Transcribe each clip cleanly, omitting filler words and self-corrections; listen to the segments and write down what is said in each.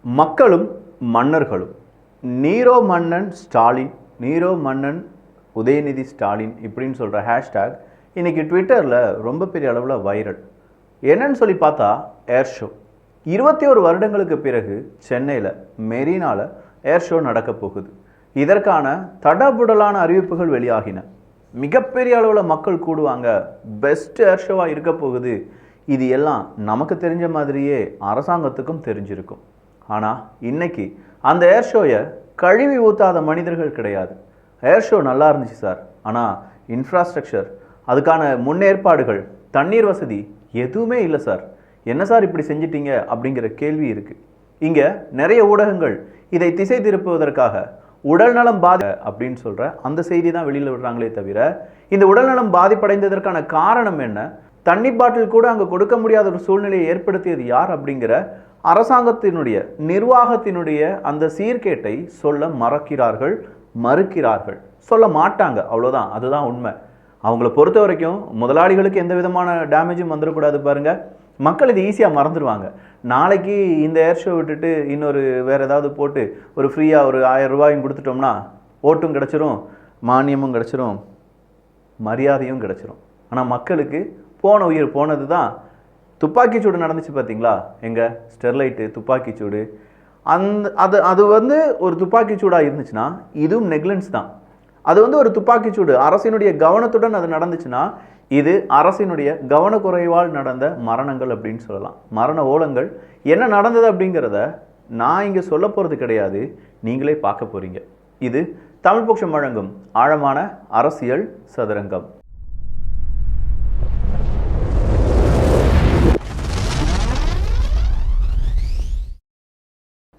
மக்களும் மன்னர்களும். நீரோ மன்னன் ஸ்டாலின், நீரோ மன்னன் உதயநிதி ஸ்டாலின் இப்படின்னு சொல்கிற ஹேஷ்டேக் இன்றைக்கி ட்விட்டரில் ரொம்ப பெரிய அளவில் வைரல். என்னன்னு சொல்லி பார்த்தா ஏர் ஷோ. 21 வருடங்களுக்கு பிறகு சென்னையில் மெரினாவில் ஏர் ஷோ நடக்க போகுது. இதற்கான தடபுடலான அறிவிப்புகள் வெளியாகின. மிகப்பெரிய அளவில் மக்கள் கூடுவாங்க, பெஸ்ட் ஏர் ஷோவாக இருக்க போகுது. இது எல்லாம் நமக்கு தெரிஞ்ச மாதிரியே அரசாங்கத்துக்கும் தெரிஞ்சிருக்கும். ஆனால் இன்னைக்கு அந்த ஏர் ஷோயை கழுவி ஊற்றாத மனிதர்கள் கிடையாது. ஏர் ஷோ நல்லா இருந்துச்சு சார், ஆனால் இன்ஃப்ராஸ்ட்ரக்சர், அதுக்கான முன்னேற்பாடுகள், தண்ணீர் வசதி எதுவுமே இல்லை சார், என்ன சார் இப்படி செஞ்சிட்டீங்க அப்படிங்கிற கேள்வி இருக்குது. இங்கே நிறைய ஊடகங்கள் இதை திசை திருப்புவதற்காக உடல்நலம் அப்படின்னு சொல்கிற அந்த செய்தி தான் வெளியில் விடுறாங்களே தவிர, இந்த உடல்நலம் பாதிப்படைந்ததற்கான காரணம் என்ன, தண்ணி பாட்டில் கூட அங்கே கொடுக்க முடியாத ஒரு சூழ்நிலையை ஏற்படுத்தியது யார் அப்படிங்கிற அரசாங்கத்தினுடைய நிர்வாகத்தினுடைய அந்த சீர்கேட்டை சொல்ல மறுக்கிறார்கள், சொல்ல மாட்டாங்க. அவ்வளோதான், அதுதான் உண்மை. அவங்கள பொறுத்த வரைக்கும் முதலாளிகளுக்கு எந்த விதமான டேமேஜும் வந்துடக்கூடாது பாருங்கள். மக்கள் இது ஈஸியாக மறந்துடுவாங்க. நாளைக்கு இந்த ஏர் ஷோ விட்டுட்டு இன்னொரு வேறு ஏதாவது போட்டு ஒரு ஃப்ரீயாக ஒரு 1000 ரூபாயும் கொடுத்துட்டோம்னா ஓட்டும் கிடச்சிரும், மானியமும் கிடச்சிரும், மரியாதையும் கிடச்சிரும். ஆனால் மக்களுக்கு போன உயிர் போனது தான். துப்பாக்கிச்சூடு நடந்துச்சு பார்த்தீங்களா, எங்கள் ஸ்டெர்லைட்டு துப்பாக்கிச்சூடு. அது ஒரு துப்பாக்கிச்சூடாக இருந்துச்சுன்னா இதுவும் நெக்லன்ஸ் தான். அது ஒரு துப்பாக்கிச்சூடு அரசினுடைய கவனத்துடன் அது நடந்துச்சுன்னா இது அரசினுடைய கவனக்குறைவால் நடந்த மரணங்கள் அப்படின்னு சொல்லலாம். மரண ஓலங்கள் என்ன நடந்தது அப்படிங்கிறத நான் இங்கே சொல்ல போகிறது கிடையாது, நீங்களே பார்க்க போகிறீங்க. இது தமிழ் பக்ஷம் வழங்கும் ஆழமான அரசியல் சதுரங்கம்.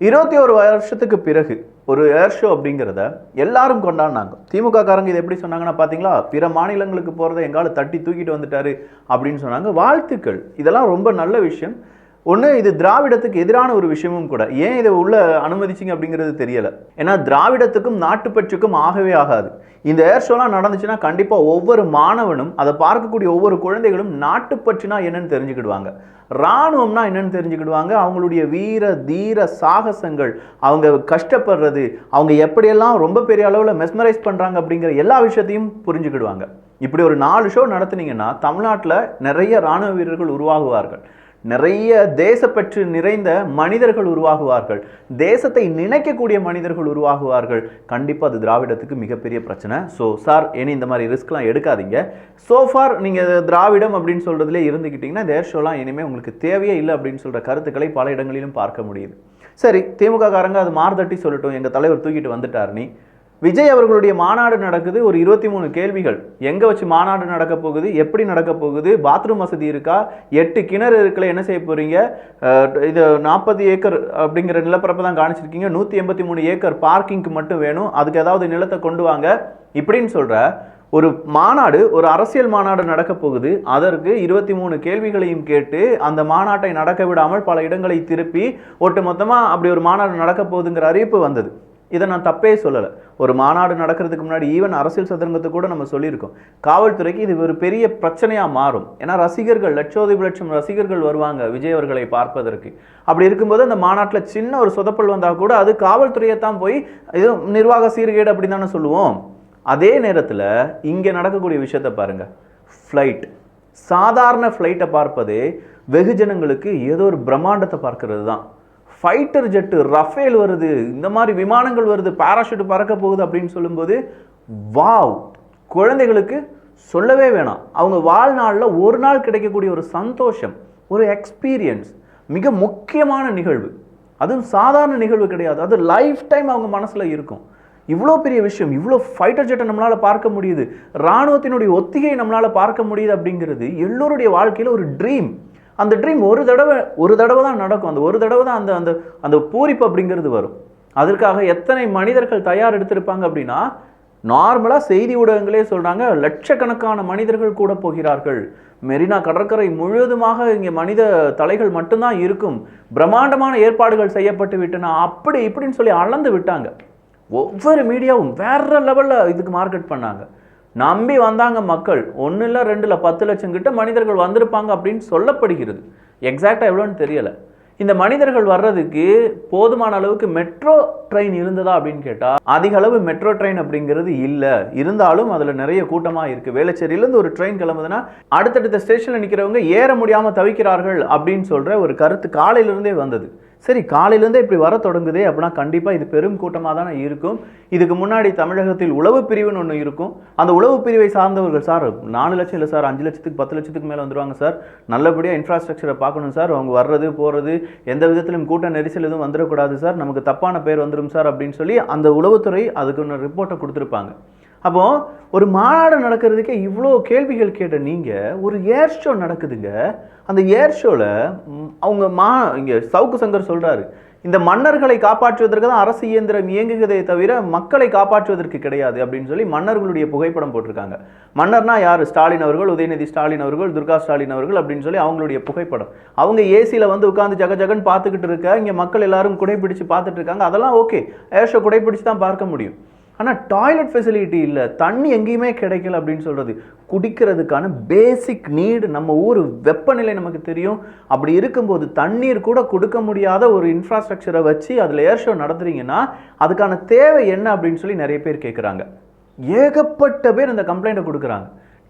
21 வருஷத்துக்கு பிறகு ஒரு ஏர் ஷோ அப்படிங்கிறத எல்லாரும் கொண்டாடினாங்க. திமுக காரங்க இதை எப்படி சொன்னாங்கன்னா பார்த்தீங்களா, பிற மாநிலங்களுக்கு போகிறத எங்கால தட்டி தூக்கிட்டு வந்துட்டாரு அப்படின்னு சொன்னாங்க. வாழ்த்துக்கள், இதெல்லாம் ரொம்ப நல்ல விஷயம். ஒன்று, இது திராவிடத்துக்கு எதிரான ஒரு விஷயமும் கூட. ஏன் இதை உள்ள அனுமதிச்சிங்க அப்படிங்கிறது தெரியலை. ஏன்னா திராவிடத்துக்கும் நாட்டுப்பற்றுக்கும் ஆகவே ஆகாது. இந்த ஏர் ஷோலாம் நடந்துச்சுன்னா கண்டிப்பாக ஒவ்வொரு மாணவனும், அதை பார்க்கக்கூடிய ஒவ்வொரு குழந்தைகளும் நாட்டுப்பற்றுனா என்னன்னு தெரிஞ்சுக்கிடுவாங்க, இராணுவம்னா என்னன்னு தெரிஞ்சுக்கிடுவாங்க. அவங்களுடைய வீர தீர சாகசங்கள், அவங்க கஷ்டப்படுறது, அவங்க எப்படியெல்லாம் ரொம்ப பெரிய அளவில் மெஸ்மரைஸ் பண்ணுறாங்க அப்படிங்கிற எல்லா விஷயத்தையும் புரிஞ்சுக்கிடுவாங்க. இப்படி ஒரு 4 ஷோ நடத்துனீங்கன்னா தமிழ்நாட்டில் நிறைய இராணுவ வீரர்கள் உருவாகுவார்கள், நிறைய தேசப்பற்று நிறைந்த மனிதர்கள் உருவாகுவார்கள், தேசத்தை நினைக்கக்கூடிய மனிதர்கள் உருவாகுவார்கள். கண்டிப்பாக அது திராவிடத்துக்கு மிகப்பெரிய பிரச்சனை. ஸோ சார், இனி இந்த மாதிரி ரிஸ்க்லாம் எடுக்காதீங்க. சோஃபார் நீங்கள் திராவிடம் அப்படின்னு சொல்கிறதுலே இருந்துக்கிட்டிங்கன்னா இந்த ஏர் ஷோலாம் இனிமேல் உங்களுக்கு தேவையே இல்லை அப்படின்னு சொல்கிற கருத்துக்களை பல இடங்களிலும் பார்க்க முடியுது. சரி, திமுக காரங்க அது மார்தட்டி சொல்லட்டும், எங்கள் தலைவர் தூக்கிட்டு வந்துட்டார். நீ விஜய் அவர்களுடைய மாநாடு நடக்குது, ஒரு 23 கேள்விகள். எங்கே வச்சு மாநாடு நடக்க போகுது, எப்படி நடக்க போகுது, பாத்ரூம் வசதி இருக்கா, 8 கிணறு இருக்குல்ல, என்ன செய்ய போகிறீங்க, இது 40 ஏக்கர் அப்படிங்கிற நிலப்பரப்பை தான் காணிச்சிருக்கீங்க, 183 ஏக்கர் பார்க்கிங்க்கு மட்டும் வேணும், அதுக்கு ஏதாவது நிலத்தை கொண்டு வாங்க இப்படின்னு சொல்கிற ஒரு மாநாடு, ஒரு அரசியல் மாநாடு நடக்க போகுது. அதற்கு 23 கேள்விகளையும் கேட்டு அந்த மாநாட்டை நடக்க விடாமல் பல இடங்களை திருப்பி ஒட்டு மொத்தமாக அப்படி ஒரு மாநாடு நடக்க போகுதுங்கிற அறிவிப்பு வந்தது. இதை நான் தப்பே சொல்லலை. ஒரு மாநாடு நடக்கிறதுக்கு முன்னாடி ஈவன் அரசியல் சதுரங்கத்தை கூட நம்ம சொல்லியிருக்கோம், காவல்துறைக்கு இது ஒரு பெரிய பிரச்சனையாக மாறும். ஏன்னா ரசிகர்கள், லட்சம் ரசிகர்கள் வருவாங்க விஜய் அவர்களை பார்ப்பதற்கு. அப்படி இருக்கும்போது அந்த மாநாட்டில் சின்ன ஒரு சொதப்பல் வந்தால் கூட அது காவல்துறையை தான் போய் இது நிர்வாக சீர்கேடு அப்படி தானே சொல்லுவோம். அதே நேரத்தில் இங்கே நடக்கக்கூடிய விஷயத்தை பாருங்கள். ஃப்ளைட், சாதாரண ஃப்ளைட்டை பார்ப்பதே வெகுஜனங்களுக்கு ஏதோ ஒரு பிரம்மாண்டத்தை பார்க்கறது தான். ஃபைட்டர் ஜெட்டு, ரஃபேல் வருது, இந்த மாதிரி விமானங்கள் வருது, பாராஷூட் பறக்க போகுது அப்படின்னு சொல்லும்போது வாவ், குழந்தைகளுக்கு சொல்லவே வேணாம். அவங்க வாழ்நாளில் ஒரு நாள் கிடைக்கக்கூடிய ஒரு சந்தோஷம், ஒரு எக்ஸ்பீரியன்ஸ், மிக முக்கியமான நிகழ்வு. அதுவும் சாதாரண நிகழ்வு கிடையாது, அது லைஃப் டைம் அவங்க மனசில் இருக்கும். இவ்வளோ பெரிய விஷயம், இவ்வளோ ஃபைட்டர் ஜெட்டை நம்மளால் பார்க்க முடியுது, இராணுவத்தினுடைய ஒத்திகையை நம்மளால் பார்க்க முடியுது அப்படிங்கிறது எல்லோருடைய வாழ்க்கையில் ஒரு ட்ரீம். அந்த ட்ரீம் ஒரு தடவை தான் நடக்கும். அந்த ஒரு தடவை தான் அந்த அந்த பூரிப்பு அப்படிங்கிறது வரும். அதற்காக எத்தனை மனிதர்கள் தயார் எடுத்திருப்பாங்க அப்படின்னா, நார்மலாக செய்தி ஊடகங்களே சொல்கிறாங்க, லட்சக்கணக்கான மனிதர்கள் கூட போகிறார்கள். மெரினா கடற்கரை முழுவதுமாக இங்கே மனித தலைகள் மட்டும்தான் இருக்கும், பிரம்மாண்டமான ஏற்பாடுகள் செய்யப்பட்டு விட்டன, அப்படி இப்படின்னு சொல்லி அளந்து விட்டாங்க. ஒவ்வொரு மீடியாவும் வேற லெவலில் இதுக்கு மார்க்கெட் பண்ணாங்க. நம்பி வந்தாங்க மக்கள். 1 இல்லை 2 இல்லை 10 லட்சம் கிட்ட மனிதர்கள் வந்திருப்பாங்க அப்படின்னு சொல்லப்படுகிறது. எக்ஸாக்டாக எவ்வளோன்னு தெரியலை. இந்த மனிதர்கள் வர்றதுக்கு போதுமான அளவுக்கு மெட்ரோ ட்ரெயின் இருந்ததா அப்படின்னு கேட்டா அதிக அளவு மெட்ரோ ட்ரெயின் அப்படிங்கிறது இல்ல. இருந்தாலும் அதுல நிறைய கூட்டமா இருக்கு. வேளச்சேரியிலிருந்து ஒரு ட்ரெயின் கிளம்புதுன்னா அடுத்தடுத்த ஸ்டேஷன்ல நிக்கிறவங்க ஏற முடியாம தவிக்கிறார்கள் அப்படின்னு சொல்ற ஒரு கருத்து காலையில இருந்தே வந்தது. சரி, காலையிலேருந்தே இப்படி வர தொடங்குதே அப்படின்னா கண்டிப்பாக இது பெரும் கூட்டமாக தானே இருக்கும். இதுக்கு முன்னாடி தமிழகத்தில் உளவு பிரிவுன்னு ஒன்று இருக்கும். அந்த உளவு பிரிவை சார்ந்தவர்கள், சார் 4 லட்சம் இல்லை சார், 5 லட்சத்துக்கு 10 லட்சத்துக்கு மேலே வந்துடுவாங்க சார், நல்லபடியாக இன்ஃப்ராஸ்ட்ரக்சரை பார்க்கணும் சார், அவங்க வர்றது போகிறது எந்த விதத்திலும் கூட்ட நெரிசல் எதுவும் வந்துடக்கூடாது சார், நமக்கு தப்பான பேர் வந்துடும் சார் அப்படின்னு சொல்லி அந்த உளவுத்துறை அதுக்கு ஒன்று ரிப்போர்ட்டை கொடுத்துருப்பாங்க. அப்போ ஒரு மாநாடு நடக்கிறதுக்கே இவ்வளோ கேள்விகள் கேட்ட நீங்கள் ஒரு ஏர் ஷோ நடக்குதுங்க. அந்த ஏர் ஷோவில் அவங்க இங்கே சவுக்கு சங்கர் சொல்கிறாரு, இந்த மன்னர்களை காப்பாற்றுவதற்கு தான் அரசு இயந்திரம் இயங்குகிறதே தவிர மக்களை காப்பாற்றுவதற்கு கிடையாது அப்படின்னு சொல்லி மன்னர்களுடைய புகைப்படம் போட்டிருக்காங்க. மன்னர்னா யார்? ஸ்டாலின் அவர்கள், உதயநிதி ஸ்டாலின் அவர்கள், துர்கா ஸ்டாலின் அவர்கள் அப்படின்னு சொல்லி அவங்களுடைய புகைப்படம். அவங்க ஏசியில் வந்து உட்காந்து ஜகஜகன் பார்த்துக்கிட்டு இருக்க, இங்கே மக்கள் எல்லாரும் குடைப்பிடிச்சு பார்த்துட்டு இருக்காங்க. அதெல்லாம் ஓகே, ஏர் ஷோ குடைப்பிடிச்சு தான் பார்க்க முடியும். ஆனால் டாய்லெட் ஃபெசிலிட்டி இல்லை, தண்ணி எங்கேயுமே கிடைக்கல அப்படின்னு சொல்கிறது. குடிக்கிறதுக்கான பேசிக் நீடு, நம்ம ஊர் வெப்பநிலை நமக்கு தெரியும். அப்படி இருக்கும்போது தண்ணீர் கூட கொடுக்க முடியாத ஒரு இன்ஃப்ராஸ்ட்ரக்சரை வச்சு அதில் ஏர் ஷோ நடத்துறீங்கன்னா அதுக்கான தேவை என்ன அப்படின்னு சொல்லி நிறைய பேர் கேட்குறாங்க. ஏகப்பட்ட பேர் இந்த கம்ப்ளைண்ட்டை கொடுக்குறாங்க.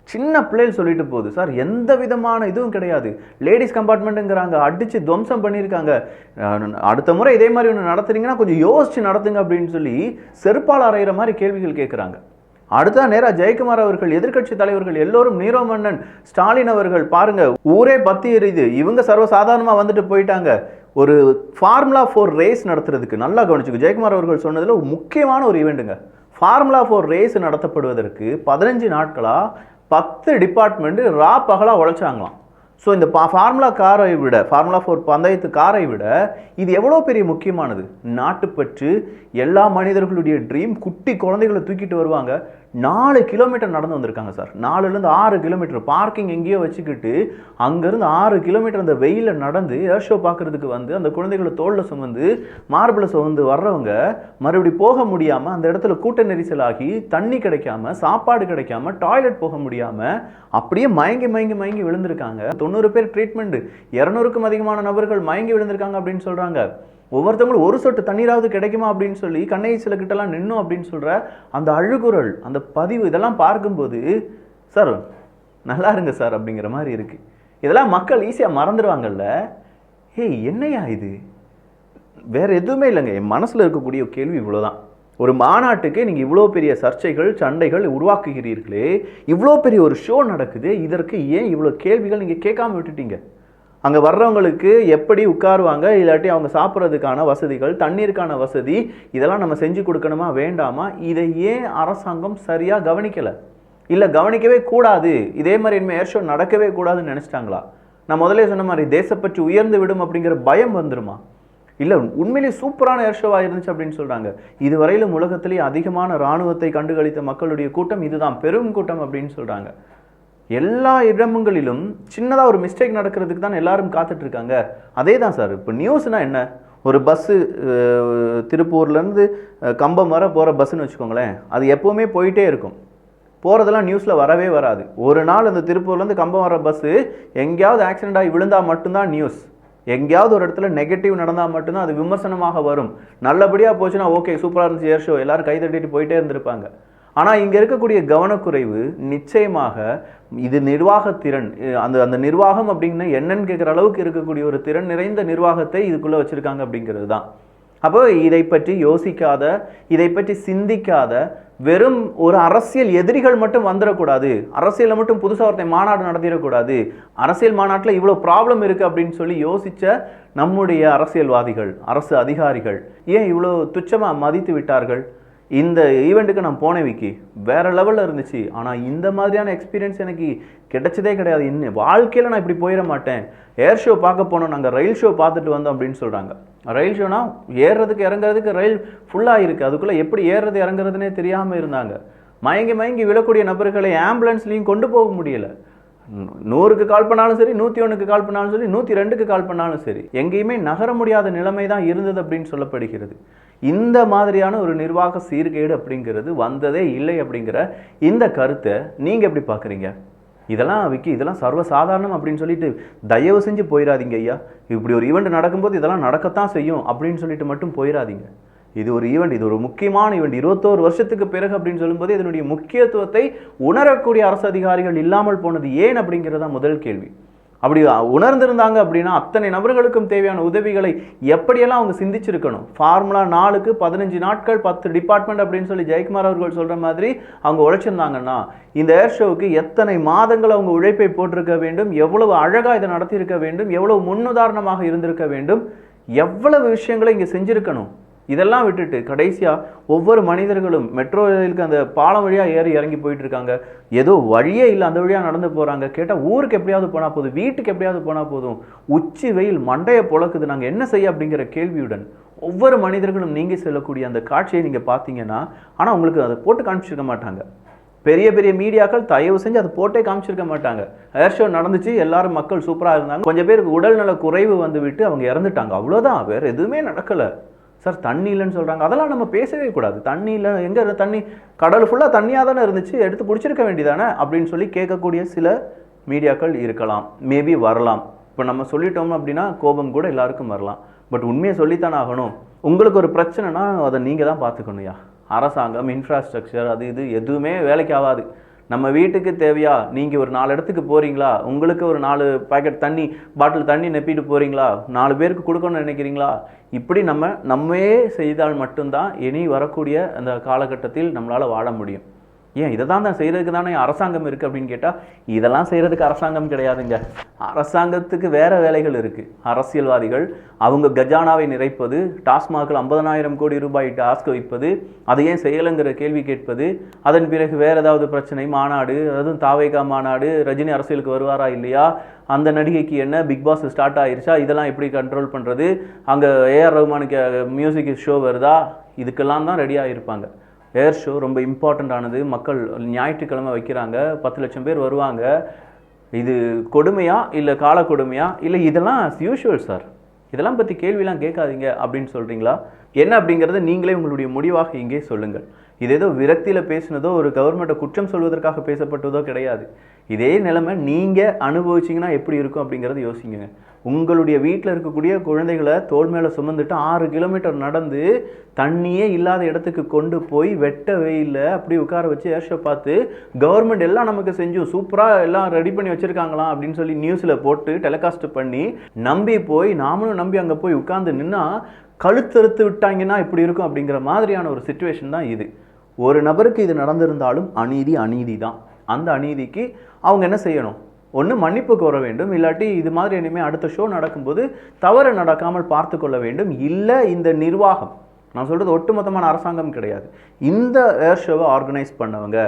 சின்ன பிள்ளைகள் சொல்லிட்டு போகுது, சார் எந்த விதமான இதுவும் கிடையாது, லேடிஸ் கம்பார்ட்மெண்ட்டுங்கிறாங்க, அடித்து துவம்சம் பண்ணியிருக்காங்க, அடுத்த முறை இதே மாதிரி ஒன்று நடத்துறீங்கன்னா கொஞ்சம் யோசிச்சு நடத்துங்க அப்படின்னு சொல்லி செருப்பால் அறையிற மாதிரி கேள்விகள் கேட்குறாங்க. அடுத்த நேராக ஜெயக்குமார் அவர்கள், எதிர்கட்சி தலைவர்கள் எல்லோரும், நீரோ மன்னன், ஸ்டாலின் அவர்கள், பாருங்க ஊரே பத்தி எரியுது, இவங்க சர்வசாதாரணமாக வந்துட்டு போயிட்டாங்க. ஒரு ஃபார்முலா 4 ரேஸ் நடத்துறதுக்கு, நல்லா கவனிச்சுக்கு, ஜெயக்குமார் அவர்கள் சொன்னதில் ஒரு முக்கியமான ஒரு ஈவெண்ட்டுங்க. ஃபார்முலா 4 ரேஸ் நடத்தப்படுவதற்கு 15 நாட்களாக 10 டிபார்ட்மெண்ட் பகலாக உழைச்சாங்களாம். ஸோ இந்த ஃபார்முலா 4 பந்தயத்து காரை விட இது எவ்வளோ பெரிய முக்கியமானது. நாட்டுப்பற்று, எல்லா மனிதர்களுடைய ட்ரீம். குட்டி குழந்தைகளை தூக்கிட்டு வருவாங்க, 4 கிலோமீட்டர் நடந்து வந்திருக்காங்க சார். 4லேருந்து 6 கிலோமீட்டர் பார்க்கிங் எங்கேயோ வச்சுக்கிட்டு அங்கேருந்து 6 கிலோமீட்டர் அந்த வெயிலில் நடந்து ஏர் ஷோ பார்க்குறதுக்கு வந்து அந்த குழந்தைகளை தோளில் சுமந்து மார்பில் சுமந்து வர்றவங்க மறுபடி போக முடியாமல் அந்த இடத்துல கூட்ட நெரிசல் ஆகி தண்ணி கிடைக்காம, சாப்பாடு கிடைக்காம, டாய்லெட் போக முடியாமல் அப்படியே மயங்கி மயங்கி மயங்கி விழுந்திருக்காங்க. 90 பேர் ட்ரீட்மெண்ட், 200க்கும் அதிகமான நபர்கள் மயங்கி விழுந்திருக்காங்க அப்படின்னு சொல்கிறாங்க. ஒவ்வொருத்தவங்களும் ஒரு சொட்டு தண்ணீராவது கிடைக்குமா அப்படின்னு சொல்லி கண்ணை சில கிட்டலாம் நின்னும் அப்படின்னு சொல்கிற அந்த அழுகுரல், அந்த பதிவு, இதெல்லாம் பார்க்கும்போது சார் நல்லா இருங்க சார் அப்படிங்கிற மாதிரி இருக்குது. இதெல்லாம் மக்கள் ஈஸியாக மறந்துடுவாங்கல்ல. ஏய் என்னையா இது, வேறு எதுவுமே இல்லைங்க. என் மனசில் இருக்கக்கூடிய கேள்வி இவ்வளோதான். ஒரு மாநாட்டுக்கு நீங்கள் இவ்வளோ பெரிய சர்ச்சைகள், சண்டைகள் உருவாக்குகிறீர்களே, இவ்வளோ பெரிய ஒரு ஷோ நடக்குது, இதற்கு ஏன் இவ்வளோ கேள்விகள் நீங்கள் கேட்காம விட்டுட்டீங்க? அங்கே வர்றவங்களுக்கு எப்படி உட்காருவாங்க, இல்லாட்டி அவங்க சாப்பிட்றதுக்கான வசதிகள், தண்ணீருக்கான வசதி, இதெல்லாம் நம்ம செஞ்சு கொடுக்கணுமா வேண்டாமா? இதை ஏன் அரசாங்கம் சரியாக கவனிக்கலை? இல்லை கவனிக்கவே கூடாது, இதே மாதிரி இனிமேல் ஏர் ஷோ நடக்கவே கூடாதுன்னு நினச்சிட்டாங்களா? நான் முதலே சொன்ன மாதிரி தேசப்பற்றி உயர்ந்து விடும் அப்படிங்கிற பயம் வந்துருமா? இல்லை உண்மையிலேயே சூப்பரான ஏர் ஷோவாக இருந்துச்சு அப்படின்னு சொல்கிறாங்க. இதுவரையிலும் உலகத்திலேயே அதிகமான இராணுவத்தை கண்டுகளித்த மக்களுடைய கூட்டம் இதுதான், பெரும் கூட்டம் அப்படின்னு சொல்கிறாங்க. எல்லா இடங்களிலும் சின்னதாக ஒரு மிஸ்டேக் நடக்கிறதுக்கு தான் எல்லாரும் காத்துட்ருக்காங்க. அதே தான் சார் இப்போ நியூஸ்னால் என்ன, ஒரு பஸ்ஸு திருப்பூர்லேருந்து கம்பம் வர போகிற பஸ்ஸுன்னு வச்சுக்கோங்களேன், அது எப்போவுமே போயிட்டே இருக்கும், போகிறதெல்லாம் நியூஸில் வரவே வராது. ஒரு நாள் அந்த திருப்பூர்லேருந்து கம்பம் வர பஸ்ஸு எங்கேயாவது ஆக்சிடென்ட் ஆகி விழுந்தால் மட்டும்தான் நியூஸ். எங்கேயாவது ஒரு இடத்துல நெகட்டிவ் நடந்தால் மட்டும்தான் அது விமர்சனமாக வரும். நல்லபடியாக போச்சுன்னா ஓகே சூப்பராக இருந்துச்சு ஏர் ஷோ, எல்லோரும் கை தட்டிட்டு போயிட்டே இருந்திருப்பாங்க. ஆனால் இங்கே இருக்கக்கூடிய கவனக்குறைவு நிச்சயமாக இது நிர்வாகத்திறன், அந்த நிர்வாகம் அப்படின்னா என்னன்னு கேட்குற அளவுக்கு இருக்கக்கூடிய ஒரு திறன் நிறைந்த நிர்வாகத்தை இதுக்குள்ளே வச்சுருக்காங்க அப்படிங்கிறது தான். அப்போ இதை பற்றி யோசிக்காத, இதை பற்றி சிந்திக்காத, வெறும் ஒரு அரசியல் எதிரிகள் மட்டும் வந்துடக்கூடாது, அரசியலில் மட்டும் புதுசாக ஒருத்தன் மாநாடு நடத்திடக்கூடாது, அரசியல் மாநாட்டில் இவ்வளோ ப்ராப்ளம் இருக்குது அப்படின்னு சொல்லி யோசித்த நம்முடைய அரசியல்வாதிகள், அரசு அதிகாரிகள் ஏன் இவ்வளோ துச்சமாக மதித்து விட்டார்கள்? இந்த ஈவெண்ட்டுக்கு நான் போனேன் விக்கி, வேறு லெவலில் இருந்துச்சு. ஆனால் இந்த மாதிரியான எக்ஸ்பீரியன்ஸ் எனக்கு கிடைச்சதே கிடையாது. இன்னும் வாழ்க்கையில் நான் இப்படி போயிட மாட்டேன். ஏர் ஷோ பார்க்க போனோம், நாங்கள் ரயில் ஷோ பார்த்துட்டு வந்தோம் அப்படின்னு சொல்கிறாங்க. ரயில் ஷோனா ஏறுறதுக்கு இறங்குறதுக்கு ரயில் ஃபுல்லாக இருக்குது, அதுக்குள்ளே எப்படி ஏறுறது இறங்குறதுனே தெரியாமல் இருந்தாங்க. மயங்கி மயங்கி விழக்கூடிய நபர்களை ஆம்புலன்ஸ்லையும் கொண்டு போக முடியலை. 100க்கு கால் பண்ணாலும் சரி, 101க்கு கால் பண்ணாலும் சரி, 102க்கு கால் பண்ணாலும் சரி, எங்கேயுமே நகர முடியாத நிலைமை தான் இருந்தது அப்படின்னு சொல்லப்படுகிறது. இந்த மாதிரியான ஒரு நிர்வாக சீர்கேடு அப்படிங்கிறது வந்ததே இல்லை அப்படிங்கிற இந்த கருத்தை நீங்கள் எப்படி பார்க்குறீங்க? இதெல்லாம் விக்கி, இதெல்லாம் சர்வசாதாரணம் அப்படின்னு சொல்லிட்டு தயவு செஞ்சு போயிடாதீங்க ஐயா. இப்படி ஒரு ஈவெண்ட் நடக்கும்போது இதெல்லாம் நடக்கத்தான் செய்யும் அப்படின்னு சொல்லிட்டு மட்டும் போயிடாதீங்க. இது ஒரு ஈவெண்ட், இது ஒரு முக்கியமான ஈவெண்ட். 21 வருஷத்துக்கு பிறகு அப்படின்னு சொல்லும்போது இதனுடைய முக்கியத்துவத்தை உணரக்கூடிய அரசு அதிகாரிகள் இல்லாமல் போனது ஏன் அப்படிங்கிறதா முதல் கேள்வி. அப்படி உணர்ந்திருந்தாங்க அப்படின்னா அத்தனை நபர்களுக்கும் தேவையான உதவிகளை எப்படியெல்லாம் அவங்க சிந்திச்சிருக்கணும். ஃபார்முலா 4க்கு 15 நாட்கள் 10 டிபார்ட்மெண்ட் அப்படின்னு சொல்லி ஜெயக்குமார் அவர்கள் சொல்ற மாதிரி அவங்க உழைச்சிருந்தாங்கன்னா இந்த ஏர் ஷோவுக்கு எத்தனை மாதங்கள் அவங்க உழைப்பை போட்டிருக்க வேண்டும், எவ்வளவு அழகா இதை நடத்தியிருக்க வேண்டும், எவ்வளவு முன்னுதாரணமாக இருந்திருக்க வேண்டும், எவ்வளவு விஷயங்களை இங்கே செஞ்சிருக்கணும். இதெல்லாம் விட்டுட்டு கடைசியாக ஒவ்வொரு மனிதர்களும் மெட்ரோ ரயிலுக்கு அந்த பாலம் வழியாக ஏறி இறங்கி போயிட்டு இருக்காங்க. ஏதோ வழியே இல்லை, அந்த வழியாக நடந்து போகிறாங்க. கேட்டால் ஊருக்கு எப்படியாவது போனால் போதும், வீட்டுக்கு எப்படியாவது போனால் போதும், உச்சி வெயில் மண்டையை பொழக்குது, நாங்கள் என்ன செய்ய அப்படிங்கிற கேள்வியுடன் ஒவ்வொரு மனிதர்களும் நீங்கி செல்லக்கூடிய அந்த காட்சியை நீங்கள் பார்த்தீங்கன்னா, ஆனால் உங்களுக்கு அதை போட்டு காமிச்சிருக்க மாட்டாங்க. பெரிய பெரிய மீடியாக்கள் தயவு செஞ்சு அதை போட்டே காமிச்சிருக்க மாட்டாங்க. ஏர் ஷோ நடந்துச்சு, எல்லாரும் மக்கள் சூப்பராக இருந்தாங்க, கொஞ்சம் பேருக்கு உடல்நல குறைவு வந்து விட்டு அவங்க இறந்துட்டாங்க, அவ்வளோதான், வேறு எதுவுமே நடக்கலை. சார் தண்ணி இல்லைன்னு சொல்கிறாங்க, அதெல்லாம் நம்ம பேசவே கூடாது. தண்ணி இல்லை, எங்கே தண்ணி, கடல் ஃபுல்லாக தண்ணியாக தானே இருந்துச்சு, எடுத்து பிடிச்சிருக்க வேண்டியதானே அப்படின்னு சொல்லி கேட்கக்கூடிய சில மீடியாக்கள் இருக்கலாம், மேபி வரலாம். இப்போ நம்ம சொல்லிட்டோம் அப்படின்னா கோபம் கூட எல்லாருக்கும் வரலாம். பட் உண்மையை சொல்லித்தானே ஆகணும். உங்களுக்கு ஒரு பிரச்சனைனா அதை நீங்கள் தான் பார்த்துக்கணும்யா. அரசாங்கம், இன்ஃப்ராஸ்ட்ரக்சர், அது இது எதுவுமே வேலைக்கு ஆகாது. நம்ம வீட்டுக்கு தேவையா, நீங்கள் ஒரு 4 இடத்துக்கு போகிறீங்களா, உங்களுக்கு ஒரு 4 பாக்கெட் தண்ணி, பாட்டில் தண்ணி நெப்பிட்டு போகிறீங்களா, 4 பேருக்கு கொடுக்கணும்னு நினைக்கிறீங்களா, இப்படி நம்மே செய்தால் மட்டும்தான் இனி வரக்கூடிய அந்த காலகட்டத்தில் நம்மளால் வாழ முடியும். ஏன் இதை தான் செய்கிறதுக்கு தானே அரசாங்கம் இருக்குது அப்படின்னு கேட்டால், இதெல்லாம் செய்கிறதுக்கு அரசாங்கம் கிடையாதுங்க. அரசாங்கத்துக்கு வேறு வேலைகள் இருக்குது. அரசியல்வாதிகள் அவங்க கஜானாவை நிறைப்பது, டாஸ்மாகில் 50,000 கோடி ரூபாய் டாஸ்க் வைப்பது, அதை ஏன் செய்யலைங்கிற கேள்வி கேட்பது, அதன் பிறகு வேறு ஏதாவது பிரச்சனை, மாநாடு, அதுவும் தாவேகா மாநாடு, ரஜினி அரசியலுக்கு வருவாரா இல்லையா, அந்த நடிகைக்கு என்ன, பிக் பாஸ் ஸ்டார்ட் ஆயிருச்சா, இதெல்லாம் எப்படி கண்ட்ரோல் பண்ணுறது, அங்கே ஏஆர் ரஹ்மானுக்கு மியூசிக் ஷோ வருதா, இதுக்கெல்லாம் தான் ரெடியாக இருப்பாங்க. ஏர் ஷோ ரொம்ப இம்பார்ட்டண்ட்டானது. மக்கள் ஞாயிற்றுக்கிழமை வைக்கிறாங்க, 10 லட்சம் பேர் வருவாங்க. இது கொடுமையா இல்லை கால கொடுமையா, இல்லை இதெல்லாம் யூஷுவல் சார், இதெல்லாம் பற்றி கேள்விலாம் கேட்காதீங்க அப்படின்னு சொல்கிறீங்களா? என்ன அப்படிங்கிறத நீங்களே உங்களுடைய முடிவாக இங்கே சொல்லுங்கள். இது ஏதோ விரக்தியில் பேசினதோ ஒரு கவர்மெண்ட்டை குற்றம் சொல்வதற்காக பேசப்பட்டதோ கிடையாது. இதே நிலைமை நீங்கள் அனுபவிச்சிங்கன்னா எப்படி இருக்கும் அப்படிங்கிறத யோசிங்க. உங்களுடைய வீட்டில் இருக்கக்கூடிய குழந்தைகளை தோள் மேலே சுமந்துட்டு 6 கிலோமீட்டர் நடந்து தண்ணியே இல்லாத இடத்துக்கு கொண்டு போய் வெட்ட வெயிலில் அப்படி உட்கார வச்சு ஏர் ஷோ பார்த்து, கவர்மெண்ட் எல்லாம் நமக்கு செஞ்சு சூப்பராக எல்லாம் ரெடி பண்ணி வச்சுருக்காங்களாம் அப்படின்னு சொல்லி நியூஸில் போட்டு டெலிகாஸ்ட் பண்ணி நம்பி போய் நாமளும் நம்பி அங்கே போய் உட்கார்ந்து நின்னா கழுத்தறுத்து விட்டாங்கன்னா இப்படி இருக்கும் அப்படிங்கிற மாதிரியான ஒரு சிச்சுவேஷன் தான் இது. ஒரு நபருக்கு இது நடந்திருந்தாலும் அநீதி தான். அந்த அநீதிக்கு அவங்க என்ன செய்யணும்? ஒன்று மன்னிப்பு கோர வேண்டும், இல்லாட்டி இது மாதிரி இனிமேல் அடுத்த ஷோ நடக்கும்போது தவறு நடக்காமல் பார்த்து கொள்ள வேண்டும். இல்லை இந்த நிர்வாகம், நான் சொல்கிறது ஒட்டுமொத்தமான அரசாங்கம் கிடையாது, இந்த ஏர் ஷோவை ஆர்கனைஸ் பண்ணவங்க,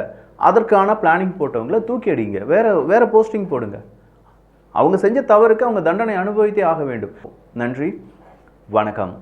அதற்கான பிளானிங் போட்டவங்கள தூக்கி அடிங்க, வேற போஸ்டிங் போடுங்க. அவங்க செஞ்ச தவறுக்கு அவங்க தண்டனை அனுபவித்தே ஆக வேண்டும். நன்றி, வணக்கம்.